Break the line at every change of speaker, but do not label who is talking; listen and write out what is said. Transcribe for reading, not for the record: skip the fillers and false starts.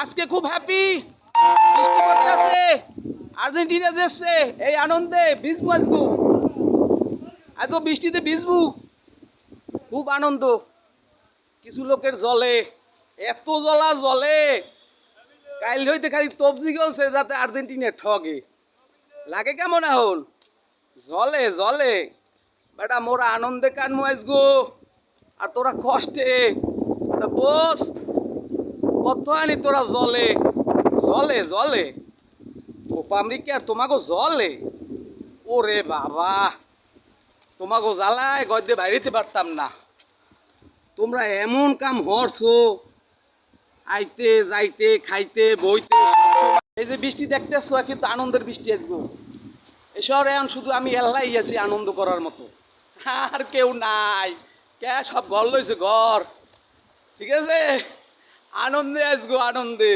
আজকে খুব হ্যাপি, বৃষ্টি পড়তেছে, আর্জেন্টিনা জিতছে, এই আনন্দে ভিজবো আজকে, আজ বৃষ্টিতে ভিজবো, খুব আনন্দ। কিছু লোকের জলে, এত জ্বলা জলে, কাইল হইতে খালি তবজি গলছে যাতে আর্জেন্টিনা ঠগে। লাগে কেমন এখন? জলে জলে বেটা, মোরা আনন্দে কানমু আজগো আর তোরা কষ্টে। তা বস, কত আনি তোরা জলে জলে জলে কোপা আমেরিকা তোমাকে জলে। ওরে বাবা, তোমাকে জ্বালায় গদ্যে বাইরেতে পারতাম না। তোমরা এমন কাম হরছো, আইতে যাইতে খাইতে বইতে। এই যে বৃষ্টি দেখতেছো, কিন্তু আনন্দের বৃষ্টি আসবো। এই শহরে এখন শুধু আমি এল্লাই আছি আনন্দ করার মতো, আর কেউ নাই। কে সব ঘর লইছে ঘর, ঠিক আছে। আনন্দে আসবো, আনন্দে।